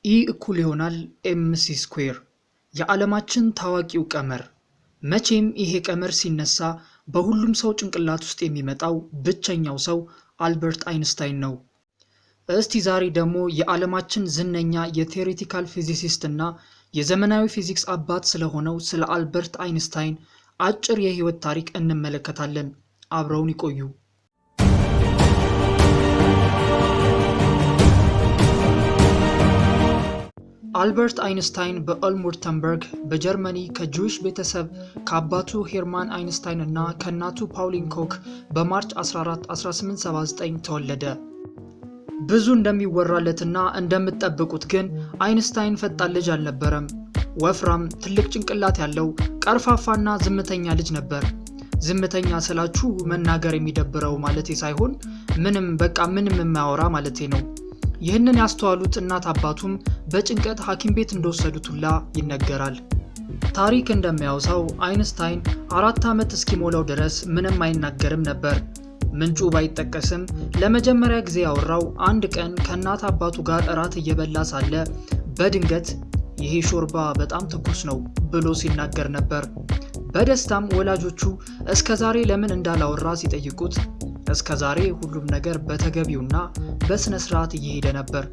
E እኩል ይሆናል mc ስኩዌር የዓለማችን ታዋቂው ቀመር። መቼም ይሄ ቀመር ሲነሳ በሁሉም ሰው ጭንቅላት ውስጥ የሚመጣው ብቸኛው ሰው አልበርት አይንስታይን ነው። እስቲ ዛሬ ደግሞ የዓለማችን ዝነኛ የቴዎሬቲካል ፊዚሲስት እና የዘመናዊ ፊዚክስ አባት ስለሆነው ስለ አልበርት አይንስታይን አጭር የህይወት ታሪክ እንመለከታለን። አብረውን ይቆዩ። አልበርት አይንስታይን በኦልምውርተንበርግ በጀርመኒ ከጁዊሽ ቤተሰብ ከአባቱ ሄርማን አይንስታይን እና ከእናቱ ፓውሊን ኮክ በማርች 14 1879 ተወለደ። ብዙ እንደሚወራለትና እንደምትጠብቁት ግን አይንስታይን ፈጣን ልጅ አልነበረም። ወፍራም፣ ትልቅ ጭንቅላት ያለው ቀርፋፋና ዝምተኛ ልጅ ነበር። ዝምተኛ ስላችሁ መናገር የሚደብረው ማለቴ ሳይሆን ምንም የማያወራ ማለቴ ነው። ይህንን ያስተዋሉት እናት አባቱም በጭንቀት ሐኪም ቤት እንደወሰዱት ሁላ ይነገራል። ታሪክ እንደሚያወሳው አይንስታይን 4 ዓመት እስኪሞላው ድረስ ምንም አይናገርም ነበር። ምንጩ ባይጠቀስም ለመጀመሪያ ጊዜ ያወራው አንድ ቀን ከእናት አባቱ ጋር እራት እየበላ ሳለ በድንገት ይሄ ሾርባ በጣም ትኩስ ነው ብሎ ሲናገር ነበር። በደስታም ወላጆቹ እስከዛሬ ለምን እንዳላወራ ሲጠይቁት እስከዛሬ ሁሉም ነገር በተገቢውና በስነ ስርዓት እየሄደ ነበር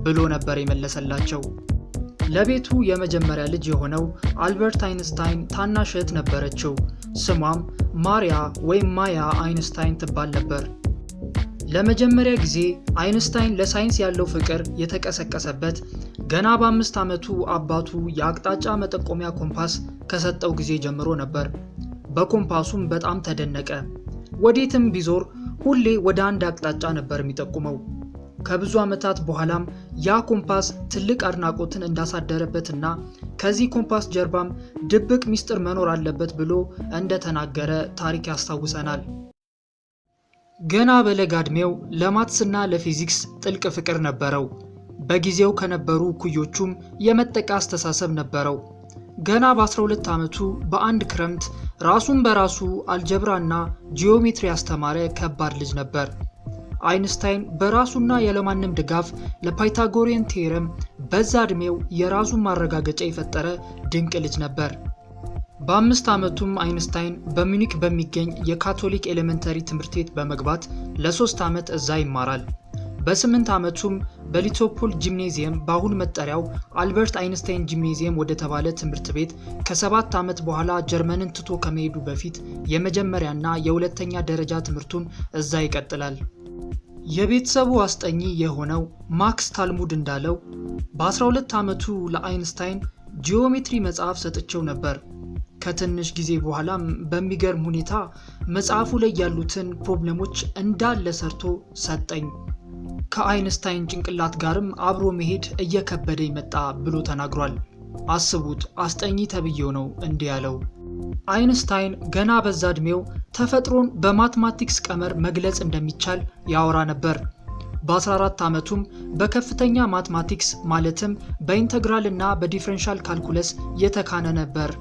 ብሎ ነበር የመለሰላቸው። ለቤቱ የመጀመሪያ ልጅ የሆነው አልበርት አይንስታይን ታናሽ እህት ነበረችው። ስሟም ማሪያ ወይም ማያ አይንስታይን ትባል ነበር። ለመጀመሪያ ጊዜ አይንስታይን ለሳይንስ ያለው ፍቅር የተቀሰቀሰበት ገና በ5 ዓመቱ አባቱ የአቅጣጫ መጠቆሚያ ኮምፓስ ከሰጠው ጊዜ ጀምሮ ነበር። በኮምፓሱም በጣም ተደነቀ። ወዴትም ቢዞር ሁሌ ወደ አንድ አቅጣጫ ነበር የሚጠቁመው። ከብዙ ዓመታት በኋላም ያ ኮምፓስ ትልቅ አድናቆትን እንዳሳደረበትና ከዚህ ኮምፓስ ጀርባም ድብቅ ሚስጥር መኖር አለበት ብሎ እንደተናገረ ታሪክ ያስታውሰናል። ገና በለጋ ዕድሜው ለማትስና ለፊዚክስ ጥልቅ ፍቅር ነበረው። በጊዜው ከነበሩ እኩዮቹም የመጠቃ አስተሳሰብ ነበረው። ገና በ12 ዓመቱ በአንድ ክረምት ራሱን በራሱ አልጀብራና ጂኦሜትሪ ያስተማረ ከባድ ልጅ ነበር። አይንስታይን በራሱና ያለማንም ድጋፍ ለፓይታጎሪያን ቴዎረም በዛ ዕድሜው የራሱን ማረጋገጫ የፈጠረ ድንቅ ልጅ ነበር። በ5 ዓመቱም አይንስታይን በሚዩኒክ በሚገኝ የካቶሊክ ኤሌመንተሪ ትምህርት ቤት በመግባት ለ3 ዓመት እዛ ይማራል። በ8 ዓመቱም በሊቶፖል ጂምኔዚየም በአሁኑ መጠሪያው አልበርት አይንስታይን ጂምኔዚየም ወደ ተባለ ትምህርት ቤት ከ7 ዓመት በኋላ ጀርመንን ትቶ ከመሄዱ በፊት የመጀመሪያና የሁለተኛ ደረጃ ትምህርቱን እዛ ይቀጥላል። የቤተሰቡ አስጠኚ የሆነው ማክስ ታልሙድ እንዳለው በ12 ዓመቱ ለአይንስታይን ጂኦሜትሪ መጽሐፍ ሰጥቼው ነበር። ከትንሽ ጊዜ በኋላም በሚገርም ሁኔታ መጽሐፉ ላይ ያሉትን ፕሮብሌሞች እንዳለ ሰርቶ ሰጠኝ። ከአይንስታይን ጭንቅላት ጋርም አብሮ መሄድ እየከበደኝ መጣ ብሎ ተናግሯል። አስቡት፣ አስጠኚ ተብዬው ነው እንዲህ ያለው። አይንስታይን ገና በዛ ዕድሜው ተፈጥሮን በማትማቲክስ ቀመር መግለጽ እንደሚቻል ያወራ ነበር። በ14 ዓመቱም በከፍተኛ ማትማቲክስ ማለትም በኢንተግራል እና በዲፍረንሻል ካልኩለስ የተካነ ነበር።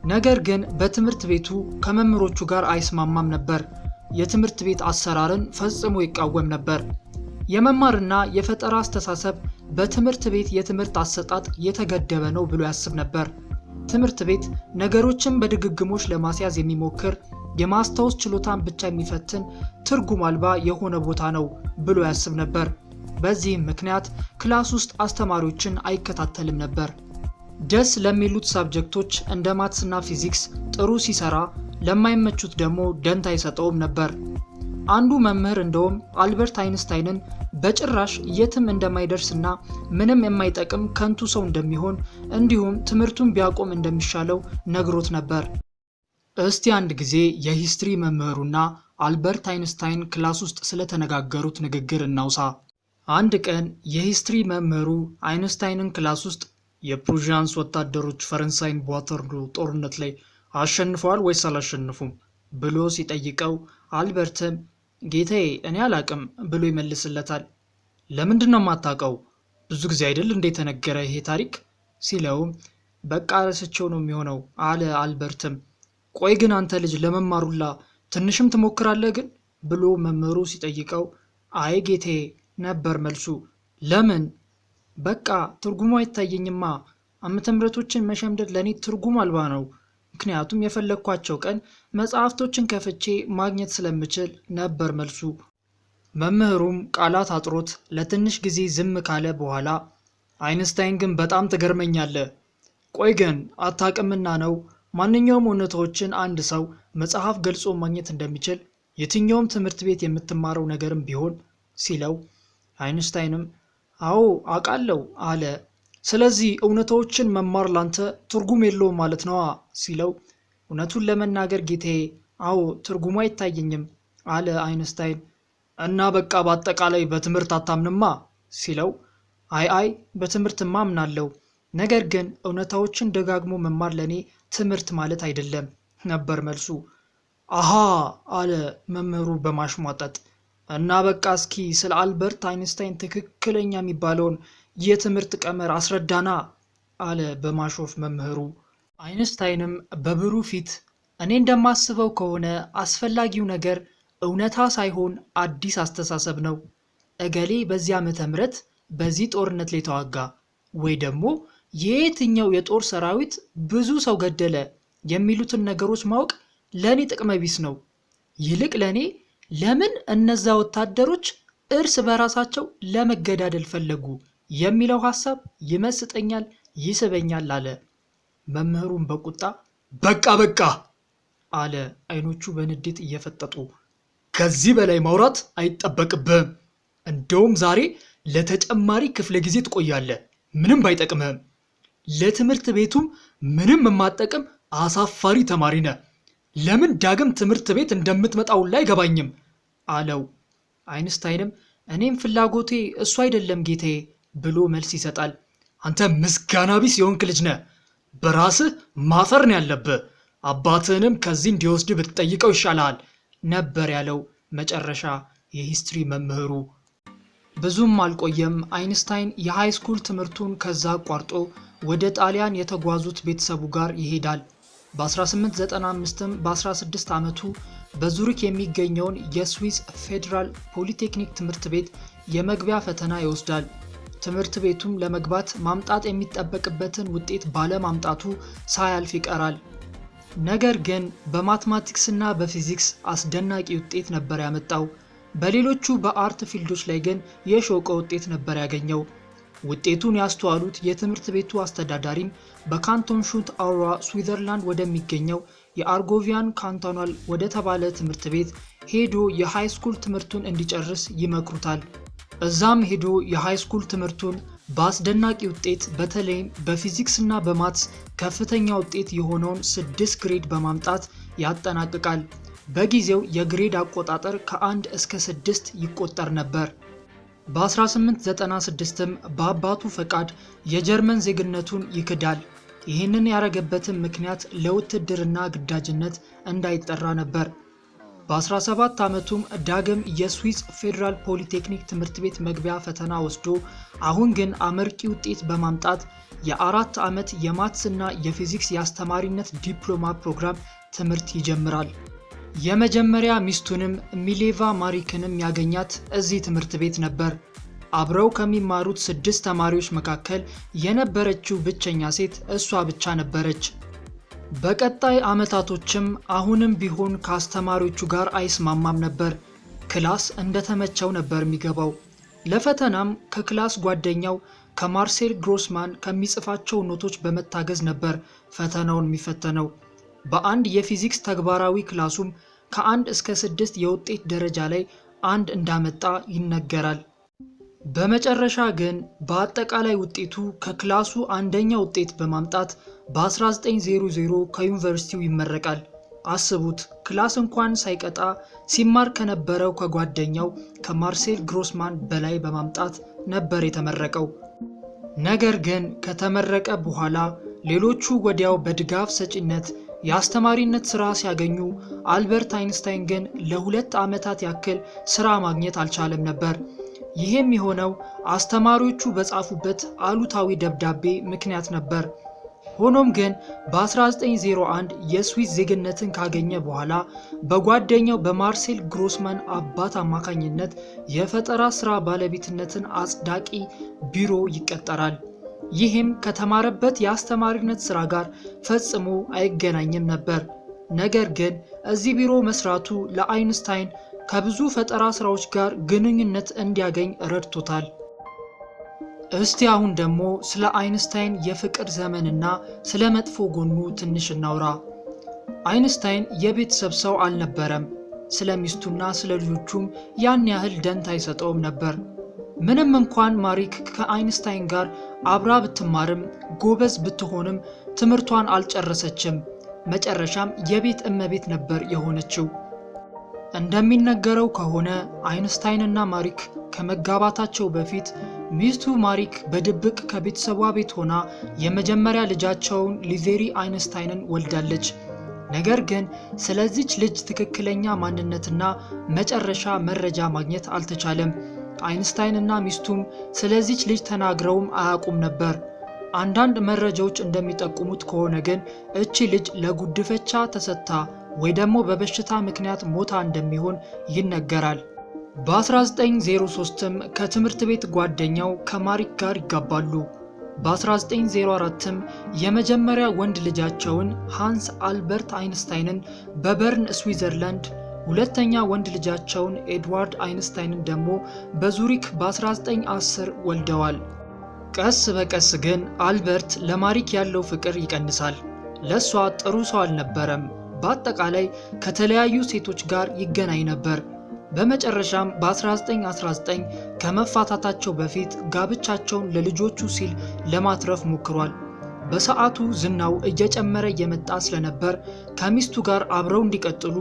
ነገር ግን በትምህርት ቤቱ ከመምህሮቹ ጋር አይስማማም ነበር። የትምህርት ቤት አሰራርን ፈጽሞ ይቃወም ነበር። የመማርና የፈጠራ አስተሳሰብ በትምህርት ቤት የትምህርት አሰጣጥ የተገደበ ነው ብሎ ያስብ ነበር። ትምህርት ቤት ነገሮችን በድግግሞች ለማስያዝ የሚሞክር የማስታወስ ችሎታን ብቻ የሚፈትን ትርጉም አልባ የሆነ ቦታ ነው ብሎ ያስብ ነበር። በዚህም ምክንያት ክላስ ውስጥ አስተማሪዎችን አይከታተልም ነበር። ደስ ለሚሉት ሳብጀክቶች እንደ ማትስና ፊዚክስ ጥሩ ሲሰራ፣ ለማይመቹት ደግሞ ደንታ አይሰጠውም ነበር። አንዱ መምህር እንደውም አልበርት አይንስታይንን በጭራሽ የትም እንደማይደርስና ምንም የማይጠቅም ከንቱ ሰው እንደሚሆን እንዲሁም ትምህርቱን ቢያቆም እንደሚሻለው ነግሮት ነበር። እስቲ አንድ ጊዜ የሂስትሪ መምህሩና አልበርት አይንስታይን ክላስ ውስጥ ስለተነጋገሩት ንግግር እናውሳ። አንድ ቀን የሂስትሪ መምህሩ አይንስታይንን ክላስ ውስጥ የፕሩዥያንስ ወታደሮች ፈረንሳይን በዋተርሎ ጦርነት ላይ አሸንፈዋል ወይስ አላሸነፉም ብሎ ሲጠይቀው አልበርትም ጌታዬ እኔ አላቅም ብሎ ይመልስለታል። ለምንድነው የማታውቀው? ብዙ ጊዜ አይደል እንደ ተነገረ ይሄ ታሪክ ሲለው በቃ ረስቸው ነው የሚሆነው አለ አልበርትም። ቆይ ግን አንተ ልጅ ለመማሩላ ትንሽም ትሞክራለህ ግን ብሎ መምህሩ ሲጠይቀው አይ ጌታዬ ነበር መልሱ። ለምን? በቃ ትርጉሙ አይታየኝማ። ዓመተ ምህረቶችን መሸምደድ ለኔ ትርጉም አልባ ነው። ምክንያቱም የፈለኳቸው ቀን መጽሐፍቶችን ከፍቼ ማግኘት ስለምችል ነበር መልሱ። መምህሩም ቃላት አጥሮት ለትንሽ ጊዜ ዝም ካለ በኋላ አይንስታይን ግን በጣም ትገርመኛለህ። ቆይ ግን አታውቅምና ነው ማንኛውም እውነታዎችን አንድ ሰው መጽሐፍ ገልጾ ማግኘት እንደሚችል የትኛውም ትምህርት ቤት የምትማረው ነገርም ቢሆን ሲለው፣ አይንስታይንም አዎ አውቃለሁ አለ። ስለዚህ እውነታዎችን መማር ላንተ ትርጉም የለውም ማለት ነዋ ሲለው፣ እውነቱን ለመናገር ጌታዬ አዎ ትርጉሙ አይታየኝም አለ አይንስታይን። እና በቃ በአጠቃላይ በትምህርት አታምንማ ሲለው፣ አይ በትምህርትማ አምናለሁ፣ ነገር ግን እውነታዎችን ደጋግሞ መማር ለኔ ትምህርት ማለት አይደለም ነበር መልሱ። አሃ አለ መምህሩ በማሽሟጠጥ። እና በቃ እስኪ ስለ አልበርት አይንስታይን ትክክለኛ የሚባለውን የትምህርት ቀመር አስረዳና አለ በማሾፍ መምህሩ። አይንስታይንም በብሩህ ፊት እኔ እንደማስበው ከሆነ አስፈላጊው ነገር እውነታ ሳይሆን አዲስ አስተሳሰብ ነው። እገሌ በዚህ ዓመተ ምህረት በዚህ ጦርነት ላይ ተዋጋ ወይ ደግሞ የየትኛው የጦር ሰራዊት ብዙ ሰው ገደለ የሚሉትን ነገሮች ማወቅ ለኔ ጥቅመ ቢስ ነው። ይልቅ ለኔ ለምን እነዛ ወታደሮች እርስ በራሳቸው ለመገዳደል ፈለጉ የሚለው ሐሳብ ይመስጠኛል፣ ይስበኛል አለ። መምህሩም በቁጣ በቃ አለ፣ አይኖቹ በንዴት እየፈጠጡ። ከዚህ በላይ ማውራት አይጠበቅብህም። እንደውም ዛሬ ለተጨማሪ ክፍለ ጊዜ ትቆያለህ። ምንም ባይጠቅምህም ለትምህርት ቤቱም ምንም የማጠቅም አሳፋሪ ተማሪ ነህ። ለምን ዳግም ትምህርት ቤት እንደምትመጣው ላይ አይገባኝም አለው። አይንስታይንም እኔም ፍላጎቴ እሱ አይደለም ጌታዬ ብሎ መልስ ይሰጣል። አንተ ምስጋና ቢስ የሆንክ ልጅ ነህ። በራስህ ማፈር ነው ያለብህ። አባትህንም ከዚህ እንዲወስድ ብትጠይቀው ይሻላል ነበር ያለው መጨረሻ የሂስትሪ መምህሩ። ብዙም አልቆየም አይንስታይን የሃይ ስኩል ትምህርቱን ከዛ አቋርጦ ወደ ጣሊያን የተጓዙት ቤተሰቡ ጋር ይሄዳል። በ1895ም በ16 ዓመቱ በዙሪክ የሚገኘውን የስዊስ ፌዴራል ፖሊቴክኒክ ትምህርት ቤት የመግቢያ ፈተና ይወስዳል። ትምህርት ቤቱም ለመግባት ማምጣት የሚጠበቅበትን ውጤት ባለማምጣቱ ሳያልፍ ይቀራል። ነገር ግን በማትማቲክስ እና በፊዚክስ አስደናቂ ውጤት ነበር ያመጣው። በሌሎቹ በአርት ፊልዶች ላይ ግን የሾቀ ውጤት ነበር ያገኘው። ውጤቱን ያስተዋሉት የትምህርት ቤቱ አስተዳዳሪም በካንቶን ሹት አውራ ስዊዘርላንድ ወደሚገኘው የአርጎቪያን ካንቶናል ወደ ተባለ ትምህርት ቤት ሄዶ የሃይ ስኩል ትምህርቱን እንዲጨርስ ይመክሩታል። እዛም ሄዶ የሃይ ስኩል ትምህርቱን በአስደናቂ ውጤት በተለይም በፊዚክስ እና በማትስ ከፍተኛ ውጤት የሆነውን 6 ግሬድ በማምጣት ያጠናቅቃል። በጊዜው የግሬድ አቆጣጠር ከ1 እስከ 6 ይቆጠር ነበር። በ1896ም በአባቱ ፈቃድ የጀርመን ዜግነቱን ይክዳል። ይህንን ያረገበትም ምክንያት ለውትድርና ግዳጅነት እንዳይጠራ ነበር። በ17 ዓመቱም ዳግም የስዊስ ፌዴራል ፖሊቴክኒክ ትምህርት ቤት መግቢያ ፈተና ወስዶ አሁን ግን አመርቂ ውጤት በማምጣት የ4 ዓመት የማትስ እና የፊዚክስ የአስተማሪነት ዲፕሎማ ፕሮግራም ትምህርት ይጀምራል። የመጀመሪያ ሚስቱንም ሚሌቫ ማሪክንም ያገኛት እዚህ ትምህርት ቤት ነበር። አብረው ከሚማሩት 6 ተማሪዎች መካከል የነበረችው ብቸኛ ሴት እሷ ብቻ ነበረች። በቀጣይ ዓመታቶችም አሁንም ቢሆን ከአስተማሪዎቹ ጋር አይስማማም ነበር። ክላስ እንደተመቸው ነበር የሚገባው። ለፈተናም ከክላስ ጓደኛው ከማርሴል ግሮስማን ከሚጽፋቸው ኖቶች በመታገዝ ነበር ፈተናውን የሚፈተነው። በአንድ የፊዚክስ ተግባራዊ ክላሱም ከ1 እስከ 6 የውጤት ደረጃ ላይ 1 እንዳመጣ ይነገራል። በመጨረሻ ግን በአጠቃላይ ውጤቱ ከክላሱ አንደኛ ውጤት በማምጣት በ1900 ከዩኒቨርሲቲው ይመረቃል። አስቡት፣ ክላስ እንኳን ሳይቀጣ ሲማር ከነበረው ከጓደኛው ከማርሴል ግሮስማን በላይ በማምጣት ነበር የተመረቀው። ነገር ግን ከተመረቀ በኋላ ሌሎቹ ወዲያው በድጋፍ ሰጪነት የአስተማሪነት ሥራ ሲያገኙ አልበርት አይንስታይን ግን ለ2 ዓመታት ያክል ሥራ ማግኘት አልቻለም ነበር። ይህም የሆነው አስተማሪዎቹ በጻፉበት አሉታዊ ደብዳቤ ምክንያት ነበር። ሆኖም ግን በ1901 የስዊስ ዜግነትን ካገኘ በኋላ በጓደኛው በማርሴል ግሮስማን አባት አማካኝነት የፈጠራ ስራ ባለቤትነትን አጽዳቂ ቢሮ ይቀጠራል። ይህም ከተማረበት የአስተማሪነት ስራ ጋር ፈጽሞ አይገናኝም ነበር። ነገር ግን እዚህ ቢሮ መስራቱ ለአይንስታይን ከብዙ ፈጠራ ስራዎች ጋር ግንኙነት እንዲያገኝ ረድቶታል። እስቲ አሁን ደግሞ ስለ አይንስታይን የፍቅር ዘመንና ስለ መጥፎ ጎኑ ትንሽ እናውራ። አይንስታይን የቤተሰብ ሰው አልነበረም። ስለ ሚስቱና ስለ ልጆቹም ያን ያህል ደንታ አይሰጠውም ነበር። ምንም እንኳን ማሪክ ከአይንስታይን ጋር አብራ ብትማርም ጎበዝ ብትሆንም ትምህርቷን አልጨረሰችም። መጨረሻም የቤት እመቤት ነበር የሆነችው። እንደሚነገረው ከሆነ አይንስታይንና ማሪክ ከመጋባታቸው በፊት ሚስቱ ማሪክ በድብቅ ከቤተሰቧ ቤት ሆና የመጀመሪያ ልጃቸውን ሊዜሪ አይንስታይንን ወልዳለች። ነገር ግን ስለዚች ልጅ ትክክለኛ ማንነትና መጨረሻ መረጃ ማግኘት አልተቻለም። አይንስታይንና ሚስቱም ስለዚች ልጅ ተናግረውም አያውቁም ነበር። አንዳንድ መረጃዎች እንደሚጠቁሙት ከሆነ ግን እቺ ልጅ ለጉድፈቻ ተሰጥታ ወይ ደግሞ በበሽታ ምክንያት ሞታ እንደሚሆን ይነገራል። በ1903ም ከትምህርት ቤት ጓደኛው ከማሪክ ጋር ይጋባሉ። በ1904ም የመጀመሪያ ወንድ ልጃቸውን ሃንስ አልበርት አይንስታይንን በበርን ስዊዘርላንድ፣ ሁለተኛ ወንድ ልጃቸውን ኤድዋርድ አይንስታይንን ደግሞ በዙሪክ በ1910 ወልደዋል። ቀስ በቀስ ግን አልበርት ለማሪክ ያለው ፍቅር ይቀንሳል። ለሷ ጥሩ ሰው አልነበረም። በአጠቃላይ ከተለያዩ ሴቶች ጋር ይገናኝ ነበር። በመጨረሻም በ1919 ከመፋታታቸው በፊት ጋብቻቸውን ለልጆቹ ሲል ለማትረፍ ሞክሯል። በሰዓቱ ዝናው እየጨመረ የመጣ ስለነበር ከሚስቱ ጋር አብረው እንዲቀጥሉ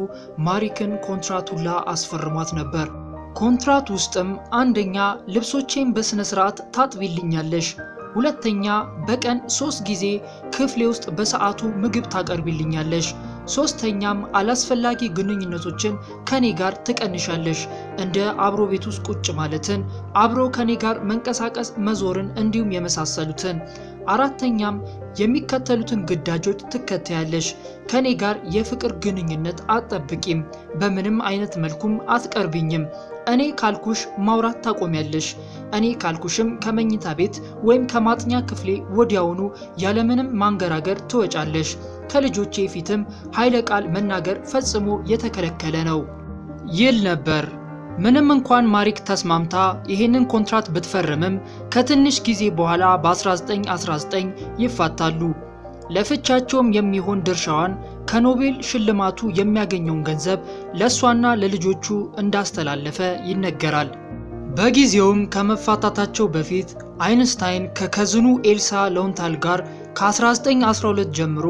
ማሪክን ኮንትራቱላ አስፈርሟት ነበር። ኮንትራት ውስጥም አንደኛ ልብሶቼን በስነ ስርዓት ታጥቢልኛለሽ፣ ሁለተኛ በቀን 3 ጊዜ ክፍሌ ውስጥ በሰዓቱ ምግብ ታቀርቢልኛለሽ፣ ሶስተኛም አላስፈላጊ ግንኙነቶችን ከኔ ጋር ትቀንሻለሽ፣ እንደ አብሮ ቤት ውስጥ ቁጭ ማለትን፣ አብሮ ከኔ ጋር መንቀሳቀስ መዞርን እንዲሁም የመሳሰሉትን፣ አራተኛም የሚከተሉትን ግዳጆች ትከተያለሽ። ከኔ ጋር የፍቅር ግንኙነት አትጠብቂም፣ በምንም አይነት መልኩም አትቀርቢኝም። እኔ ካልኩሽ ማውራት ታቆሚያለሽ። እኔ ካልኩሽም ከመኝታ ቤት ወይም ከማጥኛ ክፍሌ ወዲያውኑ ያለምንም ማንገራገር ትወጫለሽ። ከልጆቼ ፊትም ኃይለ ቃል መናገር ፈጽሞ የተከለከለ ነው ይል ነበር። ምንም እንኳን ማሪክ ተስማምታ ይህንን ኮንትራት ብትፈርምም ከትንሽ ጊዜ በኋላ በ1919 ይፋታሉ። ለፍቻቸውም የሚሆን ድርሻዋን ከኖቤል ሽልማቱ የሚያገኘውን ገንዘብ ለሷና ለልጆቹ እንዳስተላለፈ ይነገራል። በጊዜውም ከመፋታታቸው በፊት አይንስታይን ከከዝኑ ኤልሳ ሎንታል ጋር ከ1912 ጀምሮ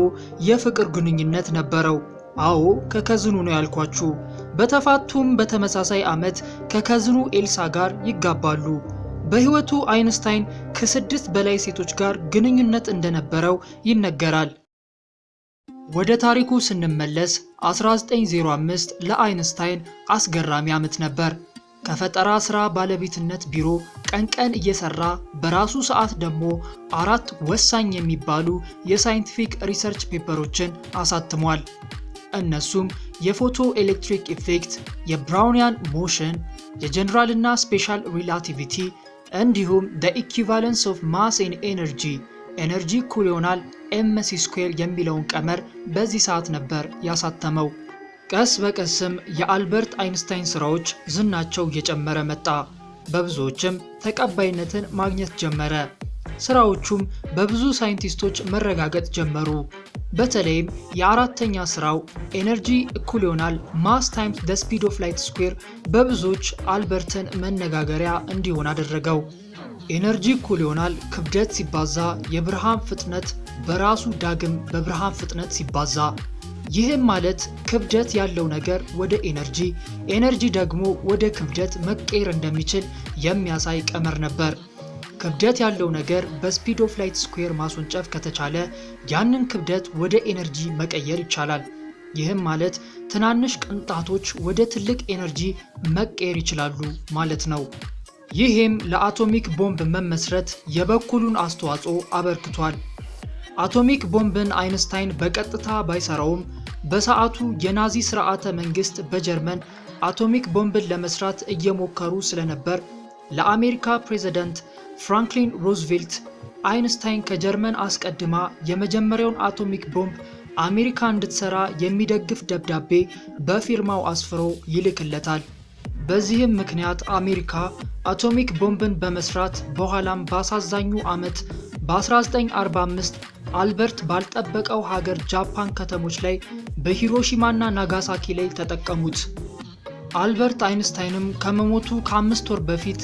የፍቅር ግንኙነት ነበረው። አዎ ከከዝኑ ነው ያልኳችሁ። በተፋቱም በተመሳሳይ ዓመት ከከዝኑ ኤልሳ ጋር ይጋባሉ። በህይወቱ አይንስታይን ከ6 በላይ ሴቶች ጋር ግንኙነት እንደነበረው ይነገራል። ወደ ታሪኩ ስንመለስ 1905 ለአይንስታይን አስገራሚ ዓመት ነበር። ከፈጠራ ስራ ባለቤትነት ቢሮ ቀን እየሰራ በራሱ ሰዓት ደግሞ 4 ወሳኝ የሚባሉ የሳይንቲፊክ ሪሰርች ፔፐሮችን አሳትሟል። እነሱም የፎቶ ኤሌክትሪክ ኢፌክት፣ የብራውኒያን ሞሽን፣ የጀነራል እና ስፔሻል ሪላቲቪቲ እንዲሁም the equivalence of mass and energy ኤነርጂ እኩል ይሆናል mc² የሚለውን ቀመር በዚህ ሰዓት ነበር ያሳተመው። ቀስ በቀስም የአልበርት አይንስታይን ስራዎች ዝናቸው እየጨመረ መጣ። በብዙዎችም ተቀባይነትን ማግኘት ጀመረ። ስራዎቹም በብዙ ሳይንቲስቶች መረጋገጥ ጀመሩ። በተለይም የአራተኛ ስራው ኤነርጂ እኩል ይሆናል ማስ ታይምስ the speed of light square በብዙዎች አልበርትን መነጋገሪያ እንዲሆን አደረገው። ኤነርጂ እኩል ይሆናል ክብደት ሲባዛ የብርሃን ፍጥነት በራሱ ዳግም በብርሃን ፍጥነት ሲባዛ። ይህም ማለት ክብደት ያለው ነገር ወደ ኤነርጂ፣ ኤነርጂ ደግሞ ወደ ክብደት መቀየር እንደሚችል የሚያሳይ ቀመር ነበር። ክብደት ያለው ነገር በስፒድ ኦፍ ላይት ስኩዌር ማስወንጨፍ ከተቻለ ያንን ክብደት ወደ ኤነርጂ መቀየር ይቻላል። ይህም ማለት ትናንሽ ቅንጣቶች ወደ ትልቅ ኤነርጂ መቀየር ይችላሉ ማለት ነው። ይህም ለአቶሚክ ቦምብ መመስረት የበኩሉን አስተዋጽኦ አበርክቷል። አቶሚክ ቦምብን አይንስታይን በቀጥታ ባይሰራውም በሰዓቱ የናዚ ስርዓተ መንግስት በጀርመን አቶሚክ ቦምብን ለመስራት እየሞከሩ ስለነበር ለአሜሪካ ፕሬዝዳንት ፍራንክሊን ሩዝቬልት አይንስታይን ከጀርመን አስቀድማ የመጀመሪያውን አቶሚክ ቦምብ አሜሪካ እንድትሰራ የሚደግፍ ደብዳቤ በፊርማው አስፍሮ ይልክለታል። በዚህም ምክንያት አሜሪካ አቶሚክ ቦምብን በመስራት በኋላም በአሳዛኙ ዓመት በ1945 አልበርት ባልጠበቀው ሀገር ጃፓን ከተሞች ላይ በሂሮሺማና ናጋሳኪ ላይ ተጠቀሙት። አልበርት አይንስታይንም ከመሞቱ ከ5 ወር በፊት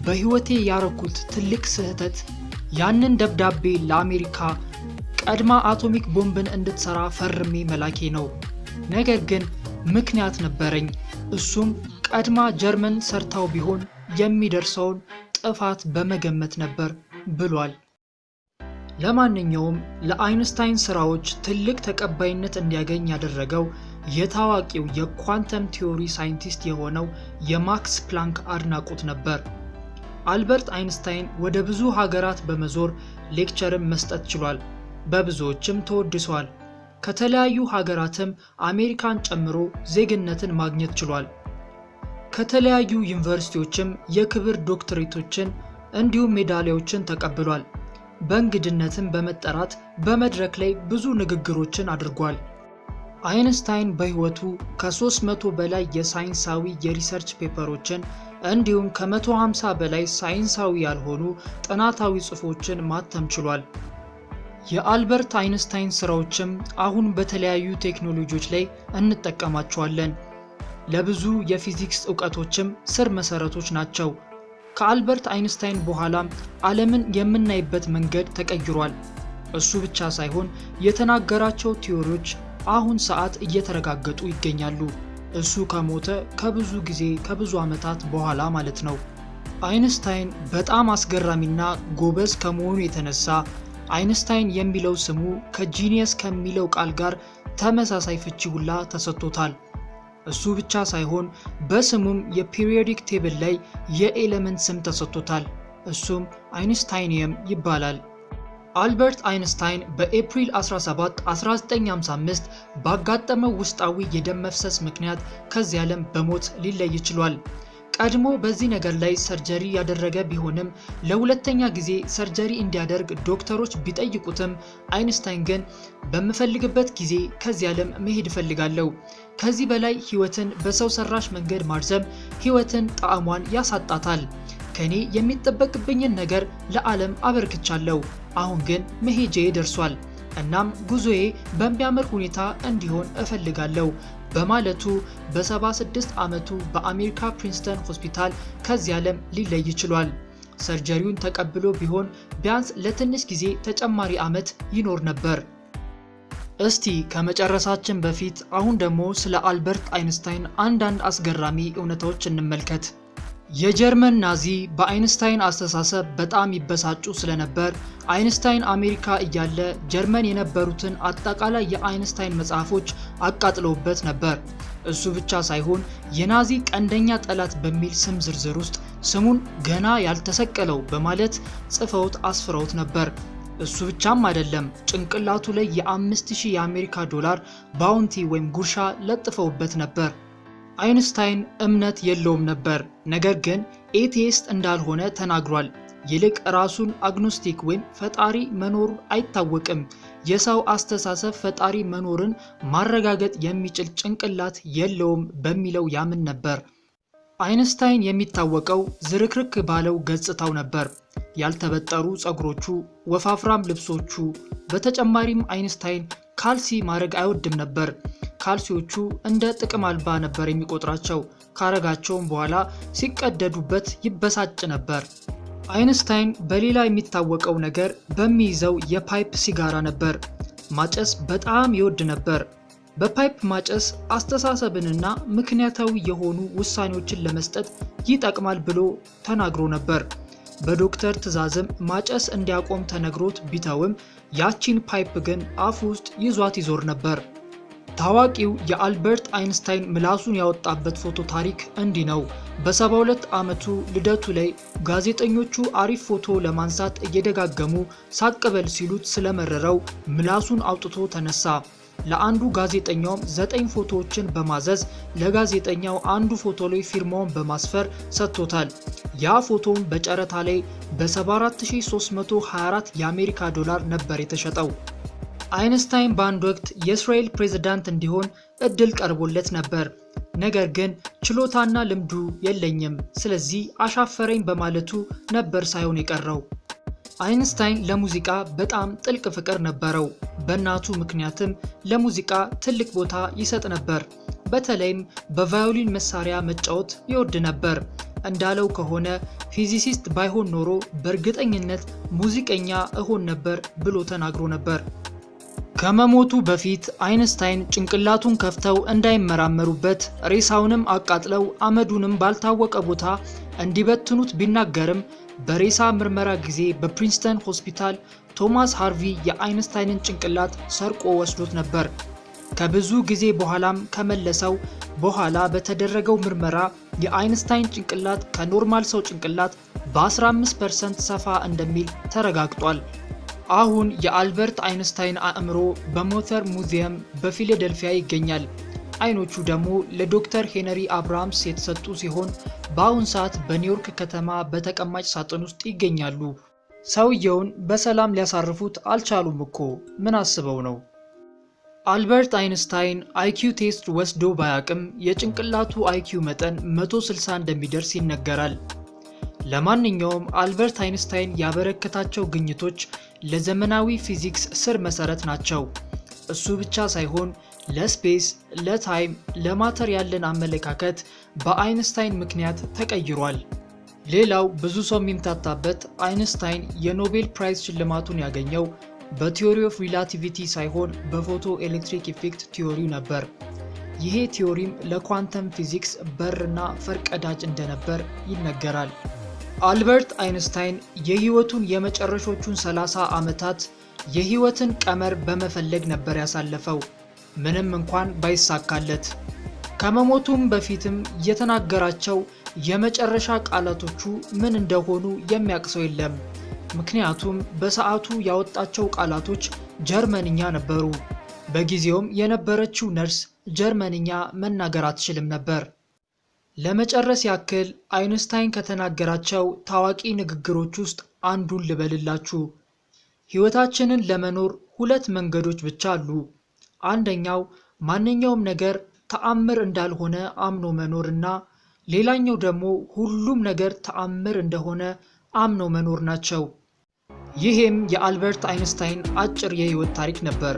በህይወቴ ያረኩት ትልቅ ስህተት ያንን ደብዳቤ ለአሜሪካ ቀድማ አቶሚክ ቦምብን እንድትሰራ ፈርሜ መላኬ ነው። ነገር ግን ምክንያት ነበረኝ፣ እሱም ቀድማ ጀርመን ሰርታው ቢሆን የሚደርሰውን ጥፋት በመገመት ነበር ብሏል። ለማንኛውም ለአይንስታይን ስራዎች ትልቅ ተቀባይነት እንዲያገኝ ያደረገው የታዋቂው የኳንተም ቲዮሪ ሳይንቲስት የሆነው የማክስ ፕላንክ አድናቆት ነበር። አልበርት አይንስታይን ወደ ብዙ ሀገራት በመዞር ሌክቸርን መስጠት ችሏል። በብዙዎችም ተወድሷል። ከተለያዩ ሀገራትም አሜሪካን ጨምሮ ዜግነትን ማግኘት ችሏል። ከተለያዩ ዩኒቨርሲቲዎችም የክብር ዶክትሬቶችን እንዲሁም ሜዳሊያዎችን ተቀብሏል። በእንግድነትም በመጠራት በመድረክ ላይ ብዙ ንግግሮችን አድርጓል። አይንስታይን በህይወቱ ከ300 በላይ የሳይንሳዊ የሪሰርች ፔፐሮችን እንዲሁም ከ150 በላይ ሳይንሳዊ ያልሆኑ ጥናታዊ ጽሑፎችን ማተም ችሏል። የአልበርት አይንስታይን ስራዎችም አሁን በተለያዩ ቴክኖሎጂዎች ላይ እንጠቀማቸዋለን። ለብዙ የፊዚክስ ዕውቀቶችም ስር መሰረቶች ናቸው። ከአልበርት አይንስታይን በኋላም ዓለምን የምናይበት መንገድ ተቀይሯል። እሱ ብቻ ሳይሆን የተናገራቸው ቲዎሪዎች አሁን ሰዓት እየተረጋገጡ ይገኛሉ። እሱ ከሞተ ከብዙ ዓመታት በኋላ ማለት ነው። አይንስታይን በጣም አስገራሚና ጎበዝ ከመሆኑ የተነሳ አይንስታይን የሚለው ስሙ ከጂኒየስ ከሚለው ቃል ጋር ተመሳሳይ ፍቺ ሁላ ተሰጥቶታል። እሱ ብቻ ሳይሆን በስሙም የፔሪዮዲክ ቴብል ላይ የኤሌመንት ስም ተሰጥቶታል። እሱም አይንስታይኒየም ይባላል። አልበርት አይንስታይን በኤፕሪል 17 1955 ባጋጠመው ውስጣዊ የደም መፍሰስ ምክንያት ከዚህ ዓለም በሞት ሊለይ ችሏል። ቀድሞ በዚህ ነገር ላይ ሰርጀሪ ያደረገ ቢሆንም ለሁለተኛ ጊዜ ሰርጀሪ እንዲያደርግ ዶክተሮች ቢጠይቁትም አይንስታይን ግን በምፈልግበት ጊዜ ከዚህ ዓለም መሄድ እፈልጋለሁ፣ ከዚህ በላይ ህይወትን በሰው ሰራሽ መንገድ ማርዘም ህይወትን ጣዕሟን ያሳጣታል፣ ከኔ የሚጠበቅብኝን ነገር ለዓለም አበርክቻለሁ፣ አሁን ግን መሄጃዬ ደርሷል፣ እናም ጉዞዬ በሚያምር ሁኔታ እንዲሆን እፈልጋለሁ በማለቱ በ76 ዓመቱ በአሜሪካ ፕሪንስተን ሆስፒታል ከዚህ ዓለም ሊለይ ችሏል። ሰርጀሪውን ተቀብሎ ቢሆን ቢያንስ ለትንሽ ጊዜ ተጨማሪ ዓመት ይኖር ነበር። እስቲ ከመጨረሳችን በፊት አሁን ደግሞ ስለ አልበርት አይንስታይን አንዳንድ አስገራሚ እውነታዎች እንመልከት። የጀርመን ናዚ በአይንስታይን አስተሳሰብ በጣም ይበሳጩ ስለነበር አይንስታይን አሜሪካ እያለ ጀርመን የነበሩትን አጠቃላይ የአይንስታይን መጽሐፎች አቃጥለውበት ነበር። እሱ ብቻ ሳይሆን የናዚ ቀንደኛ ጠላት በሚል ስም ዝርዝር ውስጥ ስሙን ገና ያልተሰቀለው በማለት ጽፈውት አስፍረውት ነበር። እሱ ብቻም አይደለም፣ ጭንቅላቱ ላይ የ5000 የአሜሪካ ዶላር ባውንቲ ወይም ጉርሻ ለጥፈውበት ነበር። አይንስታይን እምነት የለውም ነበር፣ ነገር ግን ኤቲስት እንዳልሆነ ተናግሯል። ይልቅ ራሱን አግኖስቲክ ወይም ፈጣሪ መኖሩ አይታወቅም፣ የሰው አስተሳሰብ ፈጣሪ መኖርን ማረጋገጥ የሚችል ጭንቅላት የለውም በሚለው ያምን ነበር። አይንስታይን የሚታወቀው ዝርክርክ ባለው ገጽታው ነበር። ያልተበጠሩ ፀጉሮቹ፣ ወፋፍራም ልብሶቹ። በተጨማሪም አይንስታይን ካልሲ ማድረግ አይወድም ነበር። ካልሲዎቹ እንደ ጥቅም አልባ ነበር የሚቆጥራቸው። ካረጋቸውም በኋላ ሲቀደዱበት ይበሳጭ ነበር። አይንስታይን በሌላ የሚታወቀው ነገር በሚይዘው የፓይፕ ሲጋራ ነበር። ማጨስ በጣም ይወድ ነበር። በፓይፕ ማጨስ አስተሳሰብንና ምክንያታዊ የሆኑ ውሳኔዎችን ለመስጠት ይጠቅማል ብሎ ተናግሮ ነበር። በዶክተር ትዕዛዝም ማጨስ እንዲያቆም ተነግሮት ቢተውም ያቺን ፓይፕ ግን አፉ ውስጥ ይዟት ይዞር ነበር። ታዋቂው የአልበርት አይንስታይን ምላሱን ያወጣበት ፎቶ ታሪክ እንዲህ ነው። በ72 ዓመቱ ልደቱ ላይ ጋዜጠኞቹ አሪፍ ፎቶ ለማንሳት እየደጋገሙ ሳቅበል ሲሉት ስለመረረው ምላሱን አውጥቶ ተነሳ። ለአንዱ ጋዜጠኛውም 9 ፎቶዎችን በማዘዝ ለጋዜጠኛው አንዱ ፎቶ ላይ ፊርማውን በማስፈር ሰጥቶታል። ያ ፎቶም በጨረታ ላይ በ74324 የአሜሪካ ዶላር ነበር የተሸጠው። አይንስታይን በአንድ ወቅት የእስራኤል ፕሬዝዳንት እንዲሆን እድል ቀርቦለት ነበር። ነገር ግን ችሎታና ልምዱ የለኝም ስለዚህ አሻፈረኝ በማለቱ ነበር ሳይሆን የቀረው። አይንስታይን ለሙዚቃ በጣም ጥልቅ ፍቅር ነበረው። በእናቱ ምክንያትም ለሙዚቃ ትልቅ ቦታ ይሰጥ ነበር። በተለይም በቫዮሊን መሳሪያ መጫወት ይወድ ነበር። እንዳለው ከሆነ ፊዚሲስት ባይሆን ኖሮ በእርግጠኝነት ሙዚቀኛ እሆን ነበር ብሎ ተናግሮ ነበር። ከመሞቱ በፊት አይንስታይን ጭንቅላቱን ከፍተው እንዳይመራመሩበት ሬሳውንም አቃጥለው አመዱንም ባልታወቀ ቦታ እንዲበትኑት ቢናገርም በሬሳ ምርመራ ጊዜ በፕሪንስተን ሆስፒታል ቶማስ ሃርቪ የአይንስታይንን ጭንቅላት ሰርቆ ወስዶት ነበር። ከብዙ ጊዜ በኋላም ከመለሰው በኋላ በተደረገው ምርመራ የአይንስታይን ጭንቅላት ከኖርማል ሰው ጭንቅላት በ15% ሰፋ እንደሚል ተረጋግጧል። አሁን የአልበርት አይንስታይን አእምሮ በሞተር ሙዚየም በፊላዴልፊያ ይገኛል። አይኖቹ ደግሞ ለዶክተር ሄነሪ አብርሃምስ የተሰጡ ሲሆን በአሁን ሰዓት በኒውዮርክ ከተማ በተቀማጭ ሳጥን ውስጥ ይገኛሉ። ሰውየውን በሰላም ሊያሳርፉት አልቻሉም እኮ ምን አስበው ነው? አልበርት አይንስታይን አይኪው ቴስት ወስዶ ባያቅም የጭንቅላቱ አይኪው መጠን 160 እንደሚደርስ ይነገራል። ለማንኛውም አልበርት አይንስታይን ያበረከታቸው ግኝቶች ለዘመናዊ ፊዚክስ ስር መሰረት ናቸው። እሱ ብቻ ሳይሆን ለስፔስ፣ ለታይም፣ ለማተር ያለን አመለካከት በአይንስታይን ምክንያት ተቀይሯል። ሌላው ብዙ ሰው የሚምታታበት አይንስታይን የኖቤል ፕራይዝ ሽልማቱን ያገኘው በቲዮሪ ኦፍ ሪላቲቪቲ ሳይሆን በፎቶ ኤሌክትሪክ ኢፌክት ቲዮሪው ነበር። ይሄ ቲዮሪም ለኳንተም ፊዚክስ በርና ፈርቀዳጅ እንደነበር ይነገራል። አልበርት አይንስታይን የህይወቱን የመጨረሾቹን 30 ዓመታት የህይወትን ቀመር በመፈለግ ነበር ያሳለፈው፣ ምንም እንኳን ባይሳካለት። ከመሞቱም በፊትም የተናገራቸው የመጨረሻ ቃላቶቹ ምን እንደሆኑ የሚያውቅ ሰው የለም። ምክንያቱም በሰዓቱ ያወጣቸው ቃላቶች ጀርመንኛ ነበሩ። በጊዜውም የነበረችው ነርስ ጀርመንኛ መናገር አትችልም ነበር። ለመጨረስ ያክል አይንስታይን ከተናገራቸው ታዋቂ ንግግሮች ውስጥ አንዱን ልበልላችሁ። ህይወታችንን ለመኖር 2 መንገዶች ብቻ አሉ። አንደኛው ማንኛውም ነገር ተአምር እንዳልሆነ አምኖ መኖርና ሌላኛው ደግሞ ሁሉም ነገር ተአምር እንደሆነ አምኖ መኖር ናቸው። ይሄም የአልበርት አይንስታይን አጭር የህይወት ታሪክ ነበር።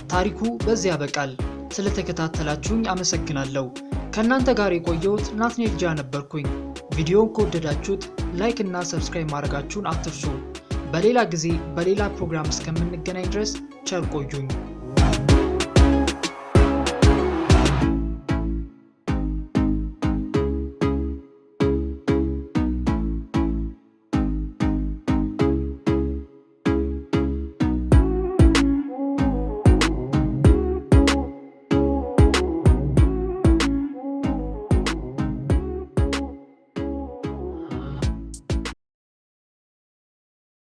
ታሪኩ በዚያ ያበቃል። ስለተከታተላችሁኝ አመሰግናለሁ። ከእናንተ ጋር የቆየሁት ናትናኤል ጃ ነበርኩኝ። ቪዲዮውን ከወደዳችሁት ላይክ እና ሰብስክራይብ ማድረጋችሁን አትርሱ። በሌላ ጊዜ በሌላ ፕሮግራም እስከምንገናኝ ድረስ ቸር ቆዩኝ።